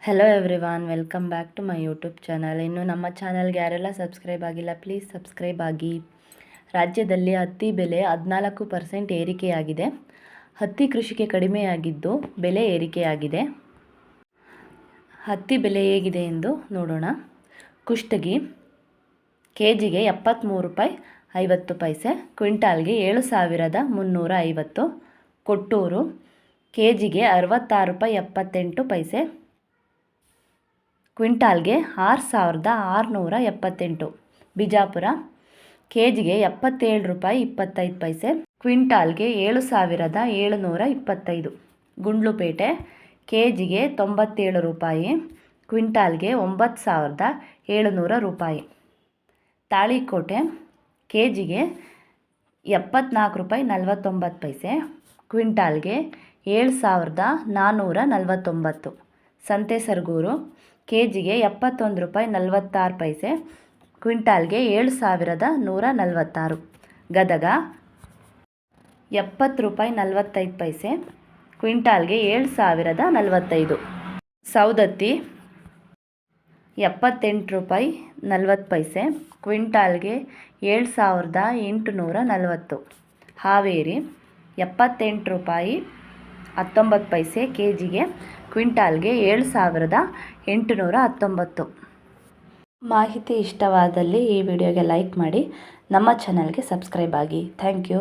Hello everyone, welcome back to my YouTube channel. ಇನ್ನು ನಮ್ಮ ಚಾನಲ್ಗೆ ಯಾರೆಲ್ಲ ಸಬ್ಸ್ಕ್ರೈಬ್ ಆಗಿಲ್ಲ ಪ್ಲೀಸ್ ಸಬ್ಸ್ಕ್ರೈಬ್ ಆಗಿ. ರಾಜ್ಯದಲ್ಲಿ ಹತ್ತಿ ಬೆಲೆ 14% ಏರಿಕೆಯಾಗಿದೆ. ಹತ್ತಿ ಕೃಷಿಗೆ ಕಡಿಮೆಯಾಗಿದ್ದು ಬೆಲೆ ಏರಿಕೆಯಾಗಿದೆ. ಹತ್ತಿ ಬೆಲೆ ಹೇಗಿದೆ ಎಂದು ನೋಡೋಣ. ಕುಷ್ಟಗಿ ಕೆಜಿಗೆ 73 ರೂಪಾಯಿ 50 ಪೈಸೆ, ಕ್ವಿಂಟಾಲ್ಗೆ 7,350. ಕೊಟ್ಟೂರು ಕೆಜಿಗೆ 66 ರೂಪಾಯಿ 78 ಪೈಸೆ, ಕ್ವಿಂಟಾಲ್ಗೆ 6,678. ಬಿಜಾಪುರ ಕೆಜಿಗೆ 77 ರೂಪಾಯಿ 25 ಪೈಸೆ, ಕ್ವಿಂಟಾಲ್ಗೆ 7,725. ಗುಂಡ್ಲುಪೇಟೆ ಕೆಜಿಗೆ 97 ರೂಪಾಯಿ, ಕ್ವಿಂಟಾಲ್ಗೆ 9,700 ರೂಪಾಯಿ. ತಾಳಿಕೋಟೆ ಕೆಜಿಗೆ 74 ರೂಪಾಯಿ 49 ಪೈಸೆ, ಕ್ವಿಂಟಾಲ್ಗೆ 7,449. ಸಂತೆಸರಗೂರು ಕೆಜಿಗೆ 71 ರೂಪಾಯಿ 46 ಪೈಸೆ, ಕ್ವಿಂಟಾಲ್ಗೆ 7,146. ಗದಗ 70 ರೂಪಾಯಿ 45 ಪೈಸೆ, ಕ್ವಿಂಟಾಲ್ಗೆ 7,045. ಸೌದತ್ತಿ 78 ರೂಪಾಯಿ 40 ಪೈಸೆ, ಕ್ವಿಂಟಾಲ್ಗೆ 7,840. ಹಾವೇರಿ 78 ರೂಪಾಯಿ 19 ಪೈಸೆ ಕೆಜಿಗೆ, ಕ್ವಿಂಟಾಲ್ಗೆ 7,819. ಮಾಹಿತಿ ಇಷ್ಟವಾದಲ್ಲಿ ಈ ವಿಡಿಯೋಗೆ ಲೈಕ್ ಮಾಡಿ, ನಮ್ಮ ಚಾನಲ್ಗೆ ಸಬ್ಸ್ಕ್ರೈಬ್ ಆಗಿ. Thank you.